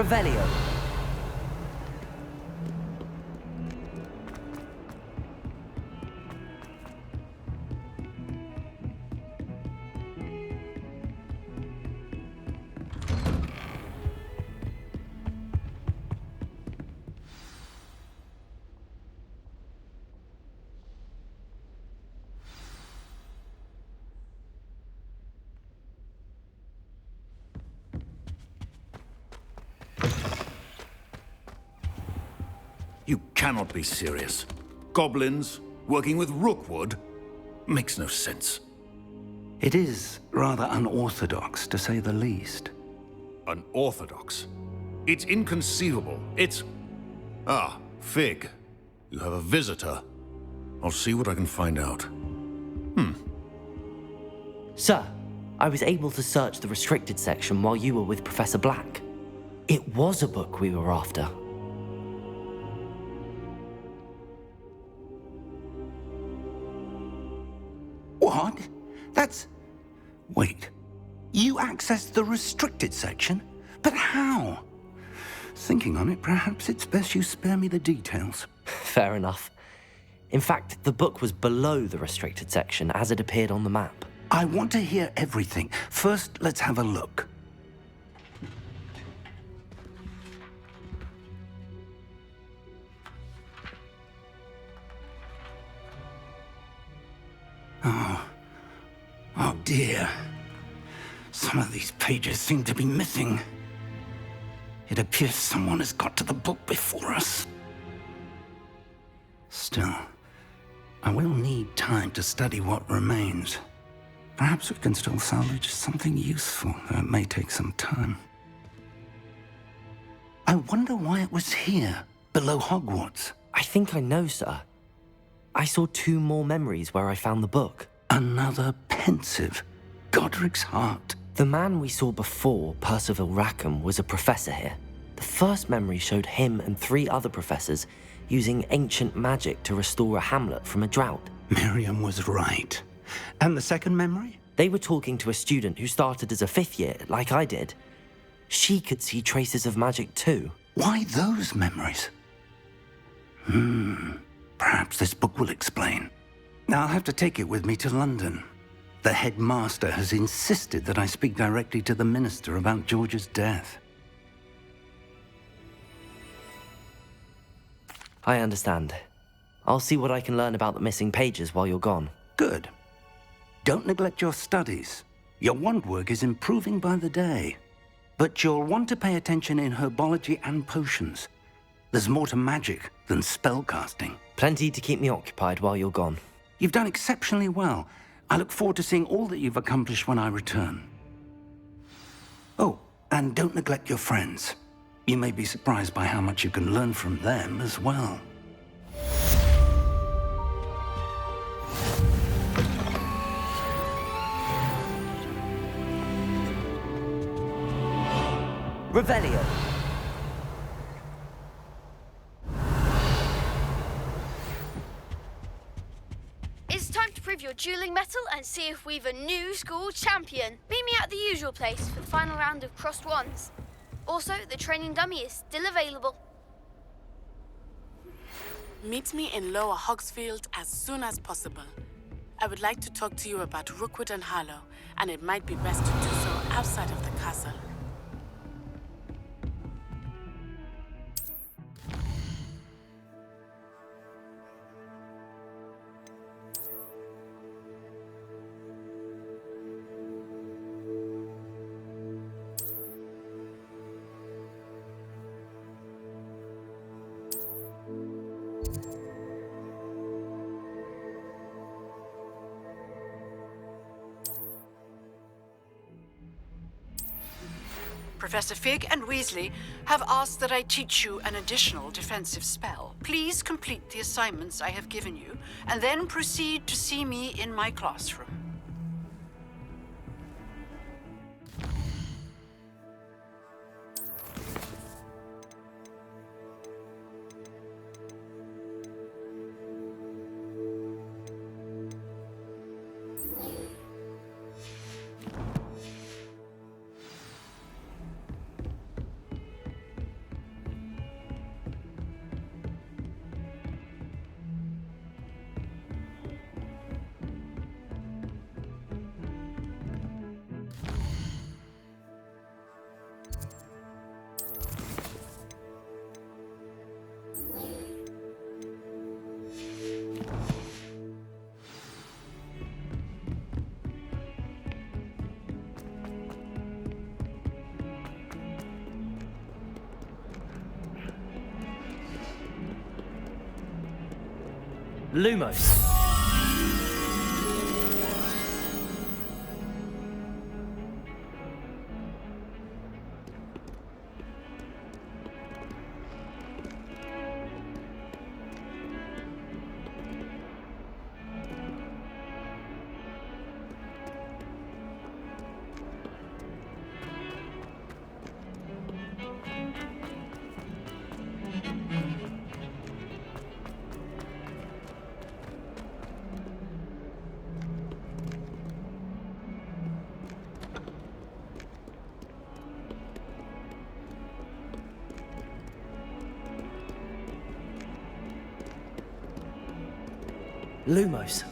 Revelio. You cannot be serious. Goblins working with Rookwood? Makes no sense. It is rather unorthodox, to say the least. Unorthodox? It's inconceivable. It's... Ah, Fig. You have a visitor. I'll see what I can find out. Sir, I was able to search the restricted section while you were with Professor Black. It was a book we were after. What? That's... Wait. You accessed the restricted section? But how? Thinking on it, perhaps it's best you spare me the details. Fair enough. In fact, the book was below the restricted section as it appeared on the map. I want to hear everything. First, let's have a look. Oh dear. Some of these pages seem to be missing. It appears someone has got to the book before us. Still, I will need time to study what remains. Perhaps we can still salvage something useful, though it may take some time. I wonder why it was here, below Hogwarts. I think I know, sir. I saw 2 more memories where I found the book. Another pensive. Godric's heart. The man we saw before, Percival Rackham, was a professor here. The first memory showed him and 3 other professors using ancient magic to restore a hamlet from a drought. Miriam was right. And the second memory? They were talking to a student who started as a 5th year, like I did. She could see traces of magic too. Why those memories? Perhaps this book will explain. Now I'll have to take it with me to London. The headmaster has insisted that I speak directly to the minister about George's death. I understand. I'll see what I can learn about the missing pages while you're gone. Good. Don't neglect your studies. Your wand work is improving by the day. But you'll want to pay attention in herbology and potions. There's more to magic than spellcasting. Plenty to keep me occupied while you're gone. You've done exceptionally well. I look forward to seeing all that you've accomplished when I return. Oh, and don't neglect your friends. You may be surprised by how much you can learn from them as well. Revelio. It's time to prove your dueling mettle and see if we've a new school champion. Meet me at the usual place for the final round of crossed wands. Also, the training dummy is still available. Meet me in Lower Hogsfield as soon as possible. I would like to talk to you about Rookwood and Harlow, and it might be best to do so outside of the castle. Professor Fig and Weasley have asked that I teach you an additional defensive spell. Please complete the assignments I have given you, and then proceed to see me in my classroom. Lumos. Lumos.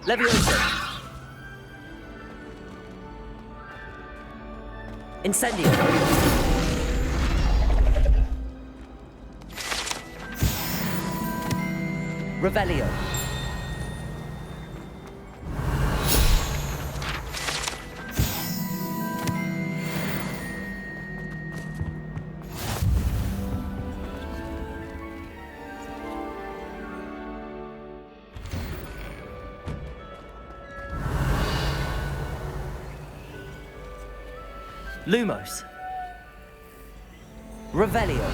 Leviosa. Incendio. Revelio. Lumos. Revelio.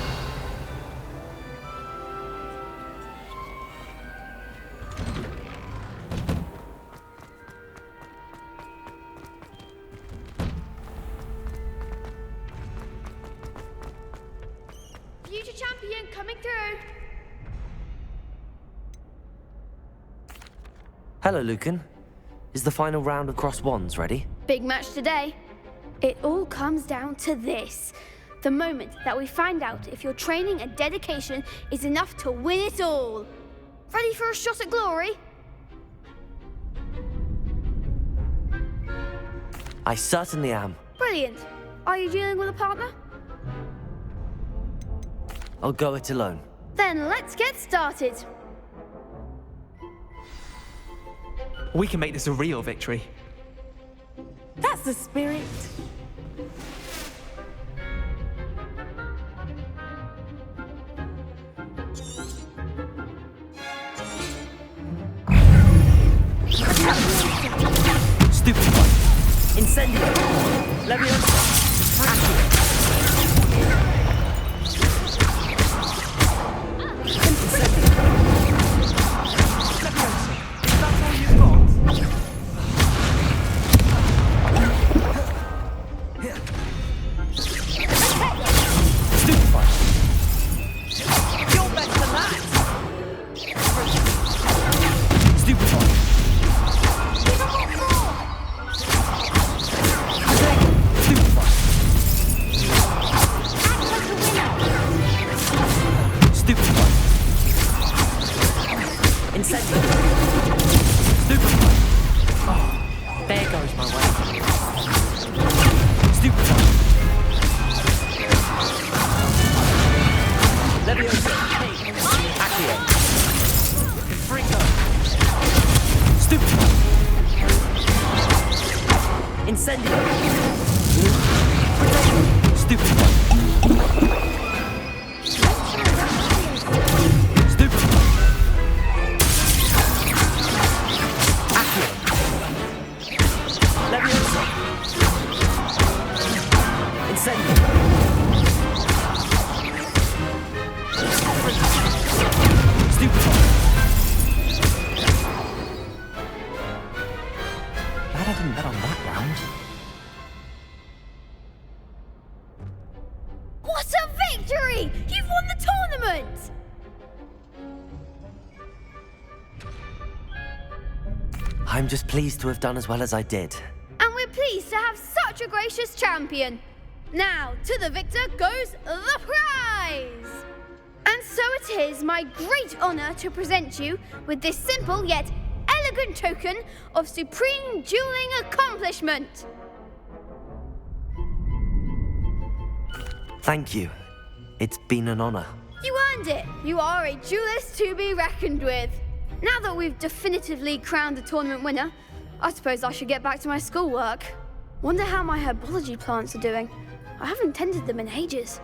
Future champion coming through. Hello, Lucan. Is the final round of Cross Wands ready? Big match today. It all comes down to this. The moment that we find out if your training and dedication is enough to win it all. Ready for a shot at glory? I certainly am. Brilliant. Are you dealing with a partner? I'll go it alone. Then let's get started. We can make this a real victory. That's the spirit. Stupid one. Incendio. Leviosa. Accio. I'm just pleased to have done as well as I did. And we're pleased to have such a gracious champion. Now, to the victor goes the prize! And so it is my great honor to present you with this simple yet elegant token of supreme dueling accomplishment. Thank you. It's been an honor. You earned it. You are a duelist to be reckoned with. Now that we've definitively crowned the tournament winner, I suppose I should get back to my schoolwork. Wonder how my herbology plants are doing. I haven't tended them in ages.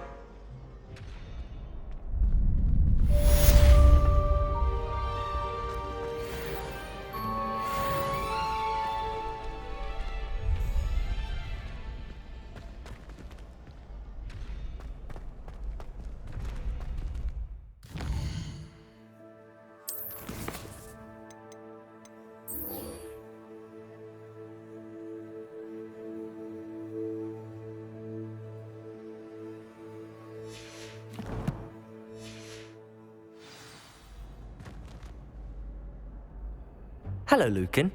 Hello, Lucan.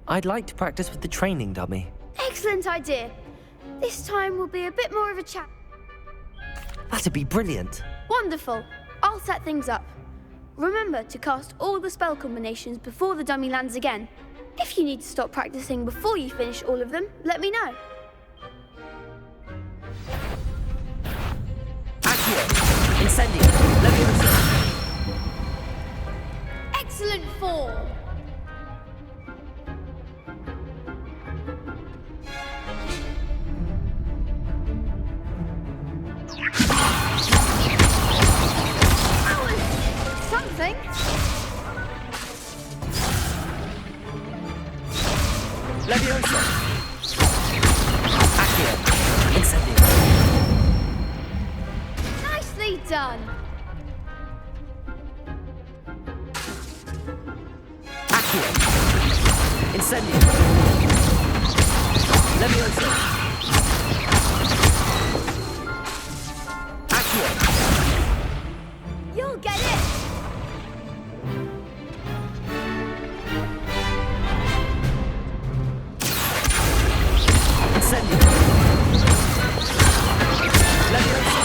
I'd like to practice with the training dummy. Excellent idea. This time will be a bit more of a chat. That'd be brilliant. Wonderful. I'll set things up. Remember to cast all the spell combinations before the dummy lands again. If you need to stop practicing before you finish all of them, let me know. Accio! Incendio! Leviosa! Excellent form. Something. Leviosa! Accio! Incendio! Nicely done. Accio! Incendio! Leviosa! Accio! You'll get it. Incendio! Leviosa!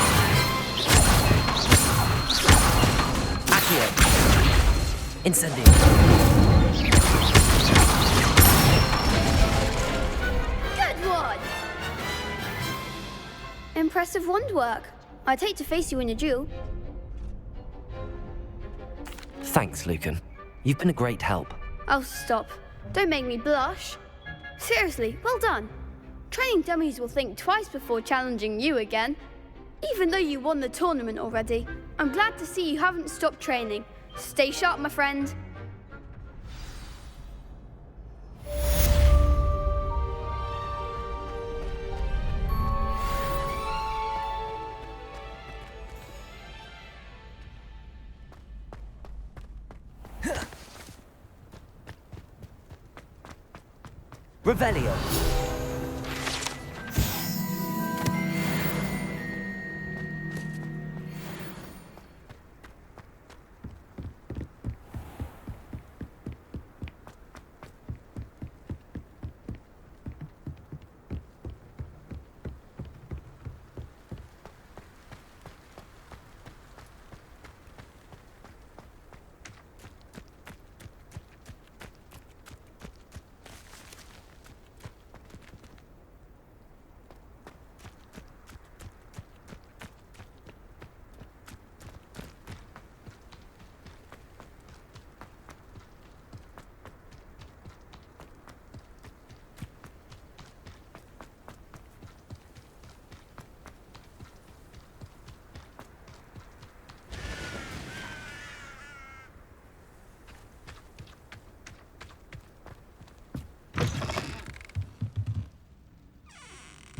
Accio! Incendio! Good one. Impressive wand work. I'd hate to face you in a duel. Thanks, Lucan. You've been a great help. Oh, stop. Don't make me blush. Seriously, well done. Training dummies will think twice before challenging you again. Even though you won the tournament already, I'm glad to see you haven't stopped training. Stay sharp, my friend. Revelio!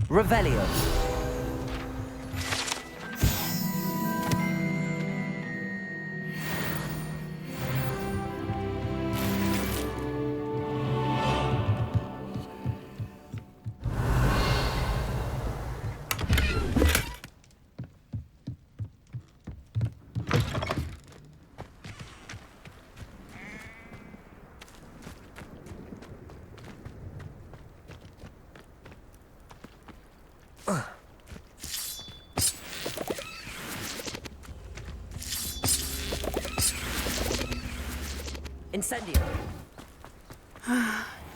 Revelio. Incendio.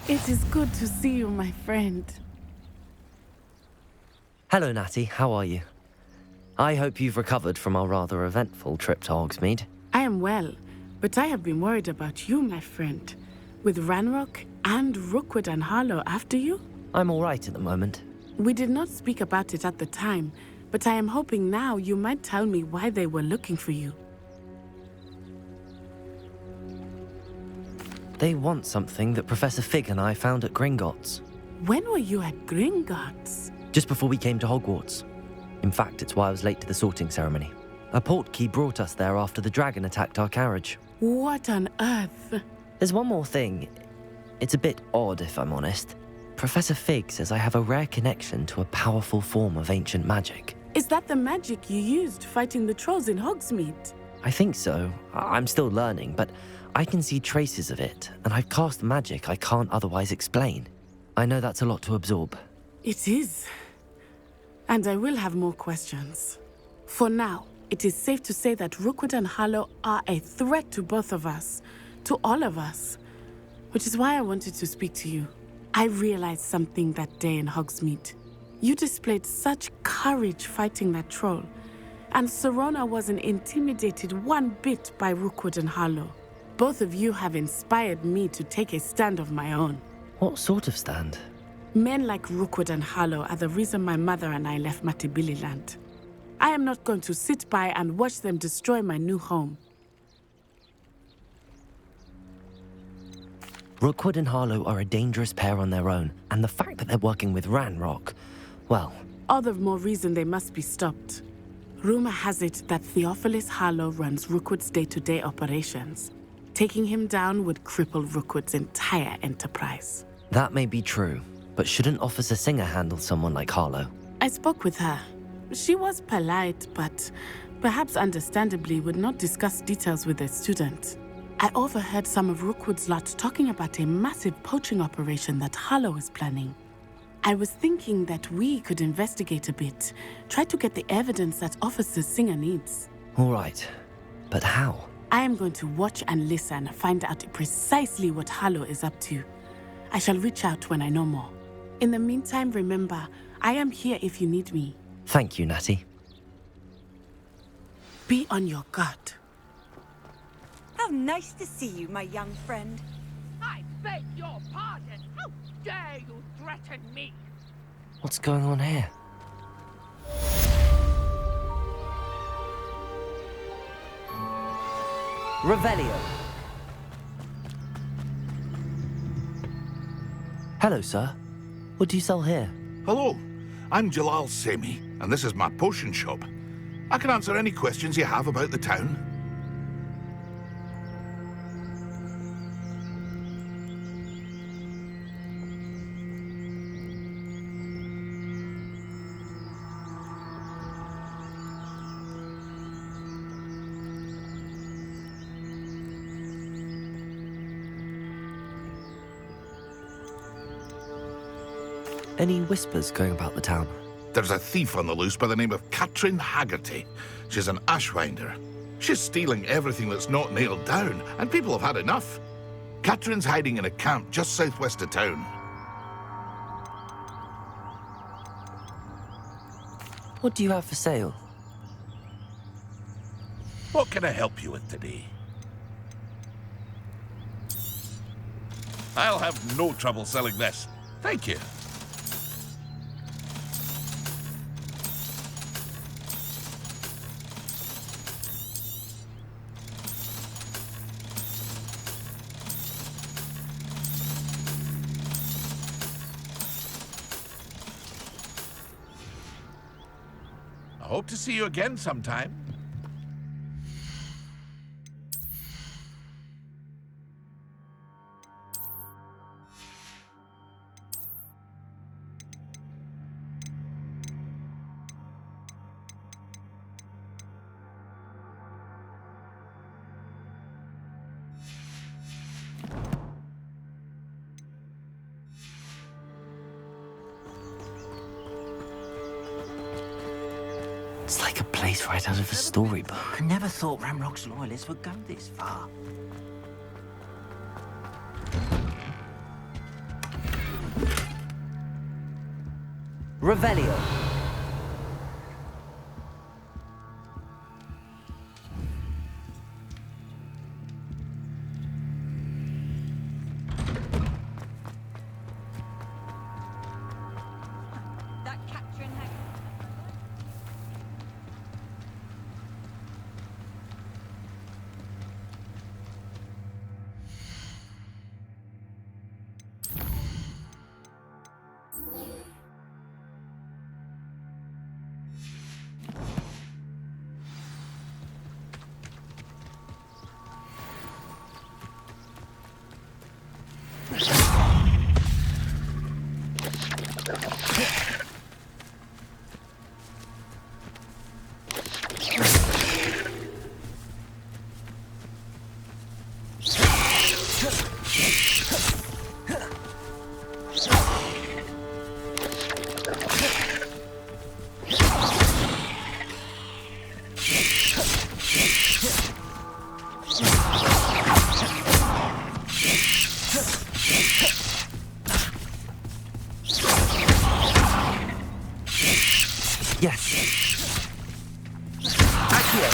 It is good to see you, my friend. Hello, Natty. How are you? I hope you've recovered from our rather eventful trip to Hogsmeade. I am well, but I have been worried about you, my friend. With Ranrock and Rookwood and Harlow after you? I'm all right at the moment. We did not speak about it at the time, but I am hoping now you might tell me why they were looking for you. They want something that Professor Fig and I found at Gringotts. When were you at Gringotts? Just before we came to Hogwarts. In fact, it's why I was late to the sorting ceremony. A portkey brought us there after the dragon attacked our carriage. What on earth? There's one more thing. It's a bit odd, if I'm honest. Professor Fig says I have a rare connection to a powerful form of ancient magic. Is that the magic you used fighting the trolls in Hogsmeade? I think so. I'm still learning, but I can see traces of it, and I've cast magic I can't otherwise explain. I know that's a lot to absorb. It is. And I will have more questions. For now, it is safe to say that Rookwood and Harlow are a threat to both of us, to all of us, which is why I wanted to speak to you. I realized something that day in Hogsmeade. You displayed such courage fighting that troll, and Serona wasn't intimidated one bit by Rookwood and Harlow. Both of you have inspired me to take a stand of my own. What sort of stand? Men like Rookwood and Harlow are the reason my mother and I left Matibili land. I am not going to sit by and watch them destroy my new home. Rookwood and Harlow are a dangerous pair on their own, and the fact that they're working with Ranrock, well... All the more reason they must be stopped. Rumor has it that Theophilus Harlow runs Rookwood's day-to-day operations. Taking him down would cripple Rookwood's entire enterprise. That may be true, but shouldn't Officer Singer handle someone like Harlow? I spoke with her. She was polite, but perhaps understandably would not discuss details with a student. I overheard some of Rookwood's lot talking about a massive poaching operation that Harlow is planning. I was thinking that we could investigate a bit, try to get the evidence that Officer Singer needs. All right, but how? I am going to watch and listen, find out precisely what Harlow is up to. I shall reach out when I know more. In the meantime, remember, I am here if you need me. Thank you, Natty. Be on your guard. How nice to see you, my young friend. I beg your pardon. How dare you threaten me? What's going on here? Revelio. Hello, sir. What do you sell here? Hello, I'm Jalal Semi, and this is my potion shop. I can answer any questions you have about the town. Any whispers going about the town? There's a thief on the loose by the name of Katrin Haggerty. She's an ashwinder. She's stealing everything that's not nailed down, and people have had enough. Katrin's hiding in a camp just southwest of town. What do you have for sale? What can I help you with today? I'll have no trouble selling this. Thank you. I hope to see you again sometime. It's like a place right out of a storybook. I never thought Ramrock's loyalists would go this far. Revelio. That Katrin Hag- Yes. Accio.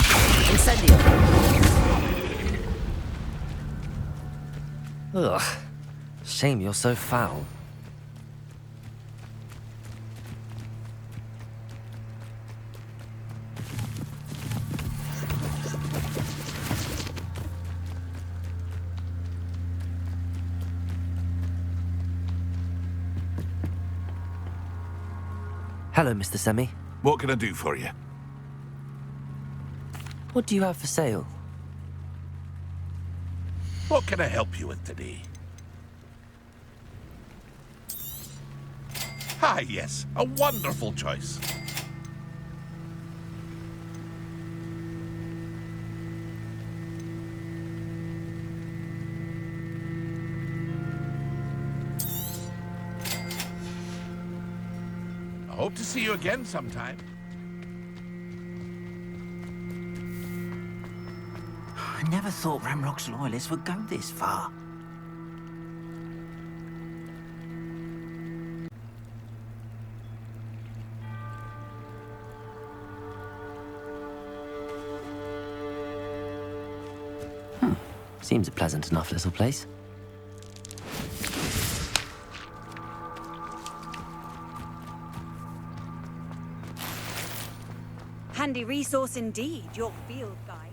Incendio. Ugh. Shame you're so foul. Hello, Mr. Semi. What can I do for you? What do you have for sale? What can I help you with today? Ah, yes, a wonderful choice. I hope to see you again sometime. I never thought Ramrock's loyalists would go this far. Seems a pleasant enough little place. Handy resource indeed, your field guide.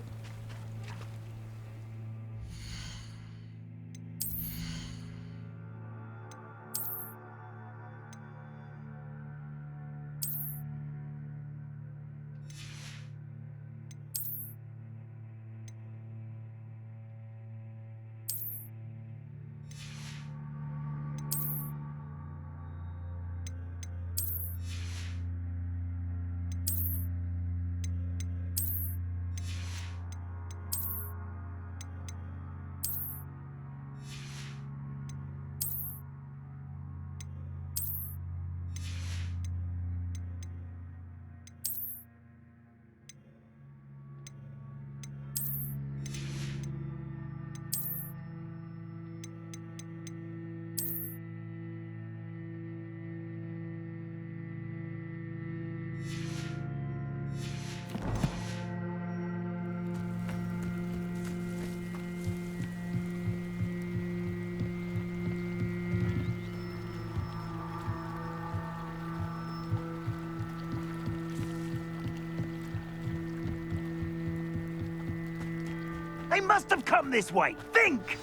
They must have come this way. Think!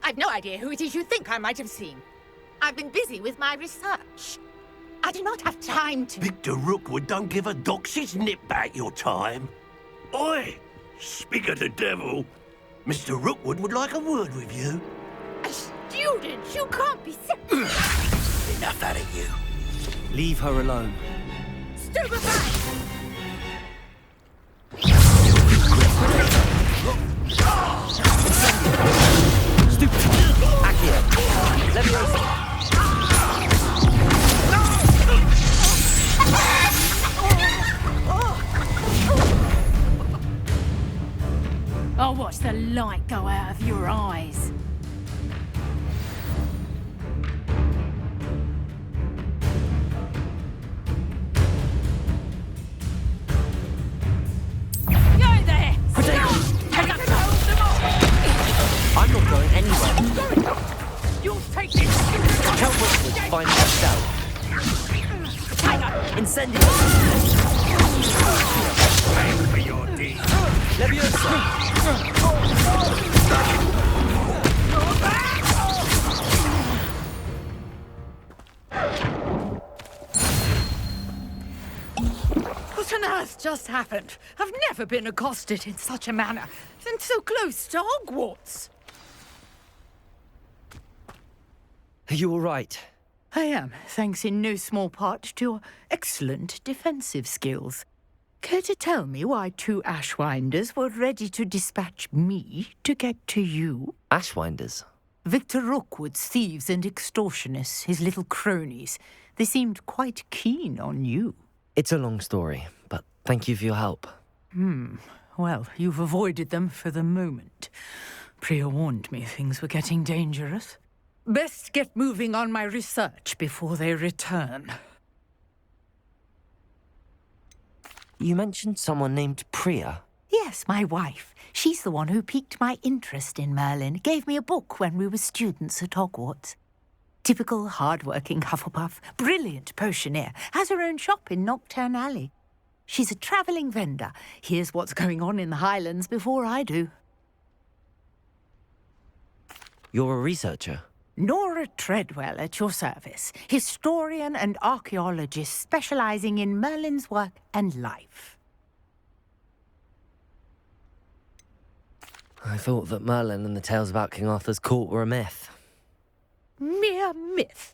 I've no idea who it is you think I might have seen. I've been busy with my research. I do not have time to... Victor Rookwood don't give a doxy's nip back your time. Oi! Speak of the devil. Mr. Rookwood would like a word with you. A student? You can't be Enough out of you. Leave her alone. Stupefy! Stupid. Accio. Leviosa. I'll watch the light go out of your eyes. Incendio! Pay for your deed. Leviosa! What on earth just happened? I've never been accosted in such a manner, and so close to Hogwarts. Are you all right? I am, thanks in no small part to your excellent defensive skills. Care to tell me why 2 Ashwinders were ready to dispatch me to get to you? Ashwinders? Victor Rookwood's thieves and extortionists, his little cronies. They seemed quite keen on you. It's a long story, but thank you for your help. Well, you've avoided them for the moment. Priya warned me things were getting dangerous. Best get moving on my research before they return. You mentioned someone named Priya. Yes, my wife. She's the one who piqued my interest in Merlin. Gave me a book when we were students at Hogwarts. Typical hard-working Hufflepuff, brilliant potioneer, has her own shop in Nocturne Alley. She's a travelling vendor. Hears what's going on in the Highlands before I do. You're a researcher? Nora Treadwell at your service, historian and archaeologist specialising in Merlin's work and life. I thought that Merlin and the tales about King Arthur's court were a myth. Mere myth.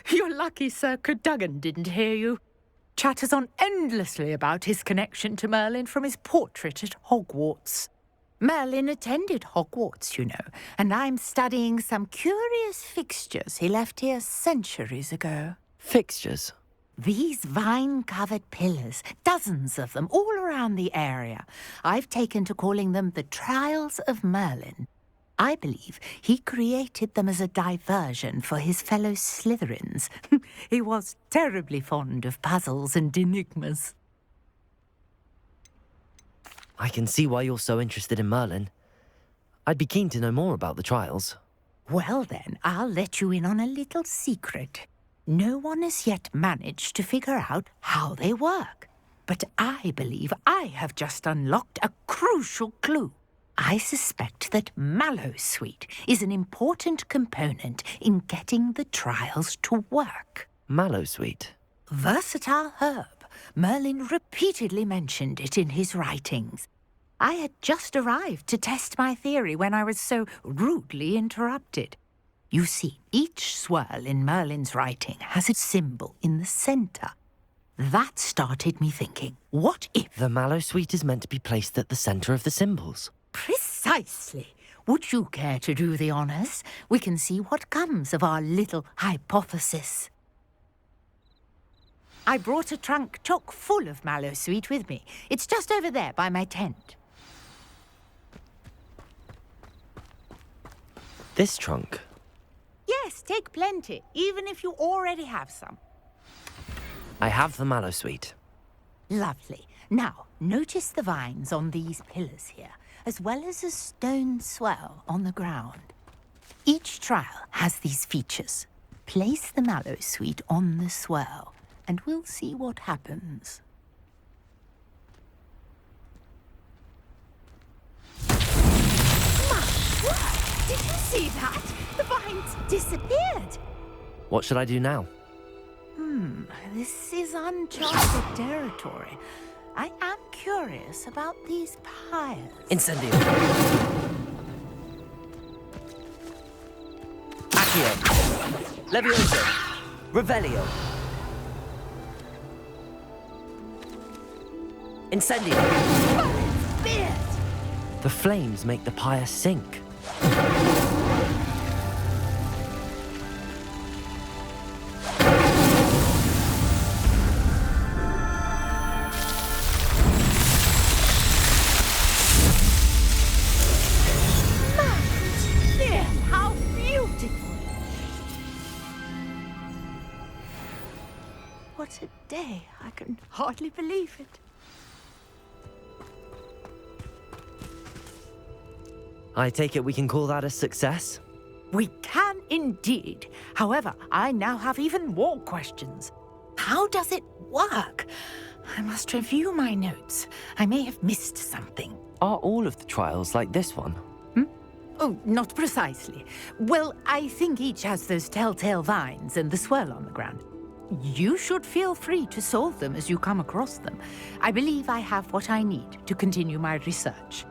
You're lucky Sir Cadogan didn't hear you. Chatters on endlessly about his connection to Merlin from his portrait at Hogwarts. Merlin attended Hogwarts, you know, and I'm studying some curious fixtures he left here centuries ago. Fixtures? These vine-covered pillars, dozens of them, all around the area. I've taken to calling them the Trials of Merlin. I believe he created them as a diversion for his fellow Slytherins. He was terribly fond of puzzles and enigmas. I can see why you're so interested in Merlin. I'd be keen to know more about the trials. Well then, I'll let you in on a little secret. No one has yet managed to figure out how they work. But I believe I have just unlocked a crucial clue. I suspect that Mallowsweet is an important component in getting the trials to work. Mallowsweet? Versatile herb. Merlin repeatedly mentioned it in his writings. I had just arrived to test my theory when I was so rudely interrupted. You see, each swirl in Merlin's writing has a symbol in the centre. That started me thinking, what if... The Mallowsweet is meant to be placed at the centre of the symbols. Precisely. Would you care to do the honours? We can see what comes of our little hypothesis. I brought a trunk chock full of Mallowsweet with me. It's just over there by my tent. This trunk? Yes, take plenty, even if you already have some. I have the Mallowsweet. Lovely. Now, notice the vines on these pillars here, as well as a stone swell on the ground. Each trial has these features. Place the Mallowsweet on the swell, and we'll see what happens. My word! Did you see that? The vines disappeared. What should I do now? This is uncharted territory. I am curious about these piles. Incendio. Accio. Levioso. Revelio. Incendio. Merlin's beard! The flames make the pyre sink. What a day. I can hardly believe it. I take it we can call that a success? We can indeed. However, I now have even more questions. How does it work. I must review my notes. I may have missed something. Are all of the trials like this one? Oh, not precisely. Well, I think each has those telltale vines and the swirl on the ground. You should feel free to solve them as you come across them. I believe I have what I need to continue my research.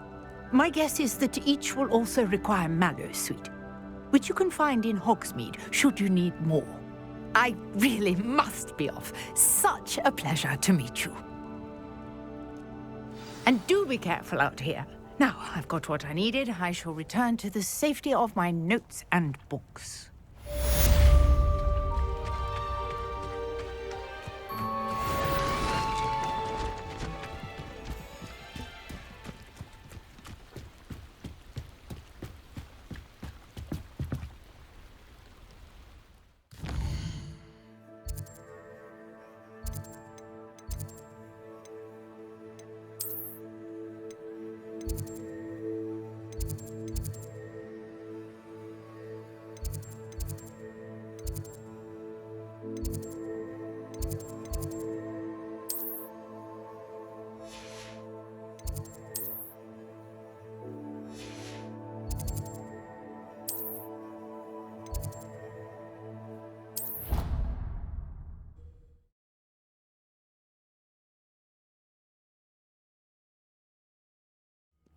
My guess is that each will also require mallow sweet, which you can find in Hogsmeade should you need more. I really must be off. Such a pleasure to meet you. And do be careful out here. Now, I've got what I needed. I shall return to the safety of my notes and books.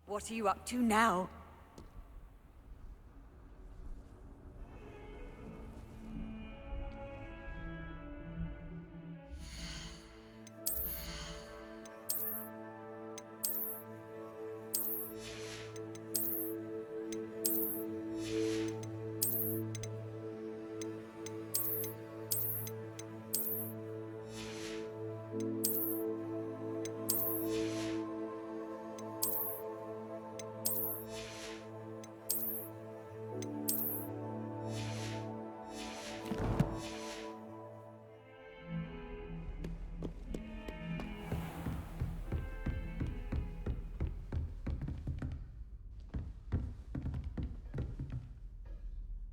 What are you up to now?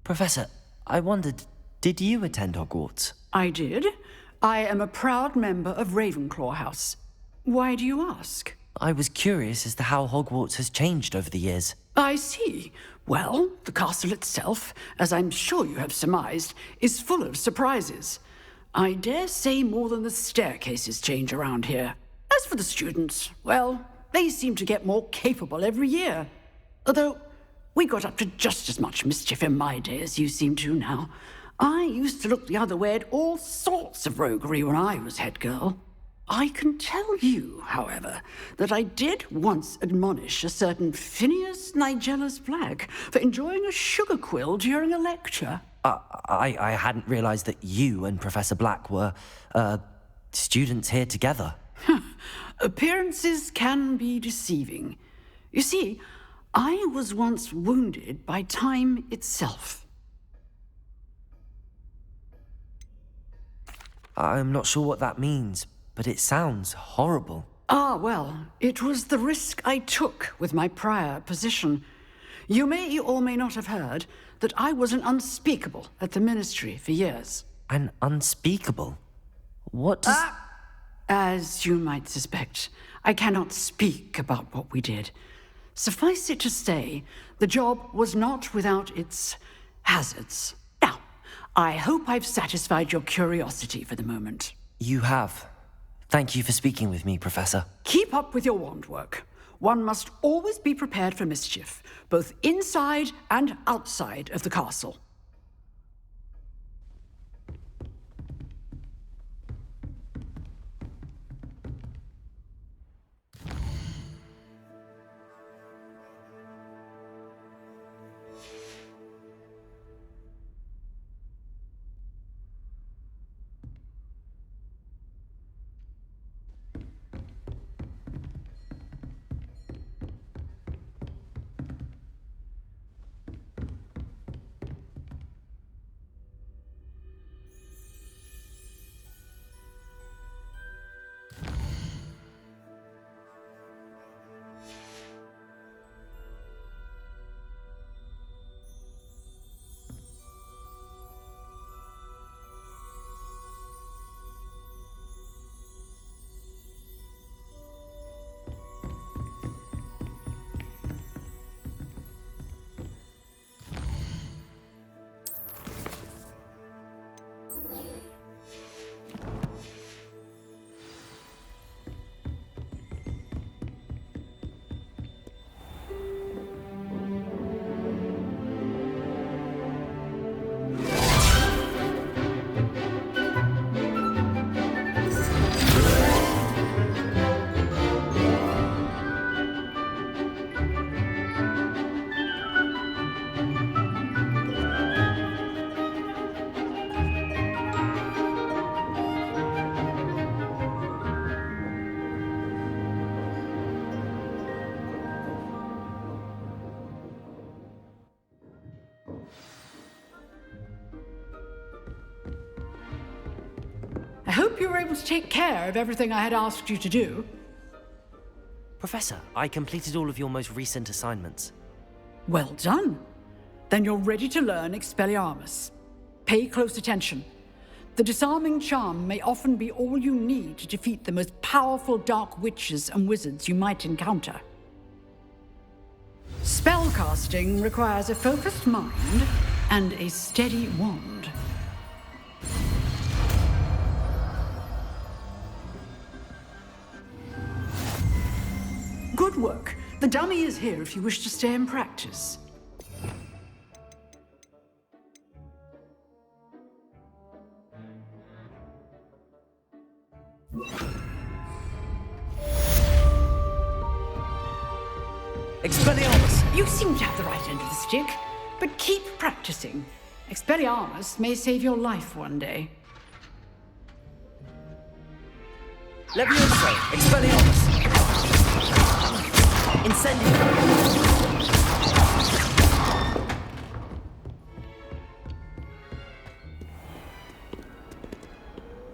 Professor, I wondered, did you attend Hogwarts? I did. I am a proud member of Ravenclaw House. Why do you ask? I was curious as to how Hogwarts has changed over the years. I see. Well, the castle itself, as I'm sure you have surmised, is full of surprises. I dare say more than the staircases change around here. As for the students, well, they seem to get more capable every year. Although, we got up to just as much mischief in my day as you seem to now. I used to look the other way at all sorts of roguery when I was head girl. I can tell you, however, that I did once admonish a certain Phineas Nigellus Black for enjoying a sugar quill during a lecture. I hadn't realized that you and Professor Black were, students here together. Appearances can be deceiving. You see, I was once wounded by time itself. I'm not sure what that means, but it sounds horrible. Ah, well, it was the risk I took with my prior position. You may or may not have heard that I was an unspeakable at the Ministry for years. An unspeakable? What does... As you might suspect, I cannot speak about what we did. Suffice it to say, the job was not without its hazards. Now, I hope I've satisfied your curiosity for the moment. You have. Thank you for speaking with me, Professor. Keep up with your wand work. One must always be prepared for mischief, both inside and outside of the castle. you were able to take care of everything I had asked you to do. Professor, I completed all of your most recent assignments. Well done. Then you're ready to learn Expelliarmus. Pay close attention. The disarming charm may often be all you need to defeat the most powerful dark witches and wizards you might encounter. Spellcasting requires a focused mind and a steady wand. Good work. The dummy is here if you wish to stay and practice. Expelliarmus! You seem to have the right end of the stick, but keep practicing. Expelliarmus may save your life one day. Levioso! Expelliarmus! Incendio!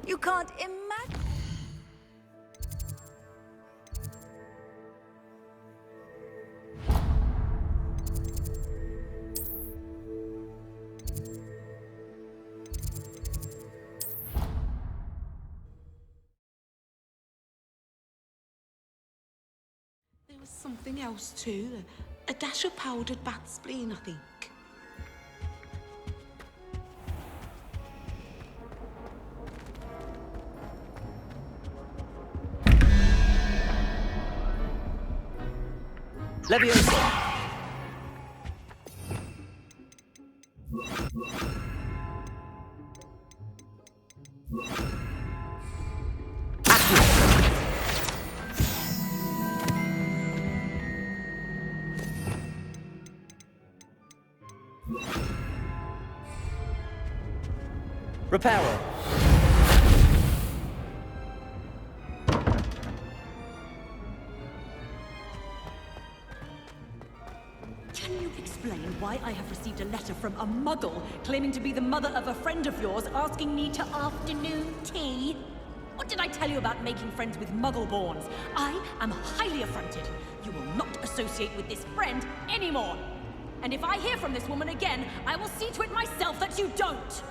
You can't imagine. There was something else too. A dash of powdered bat spleen, I think. Levioso! Reparo! Can you explain why I have received a letter from a muggle claiming to be the mother of a friend of yours asking me to afternoon tea? What did I tell you about making friends with muggle-borns? I am highly affronted. You will not associate with this friend anymore. And if I hear from this woman again, I will see to it myself that you don't.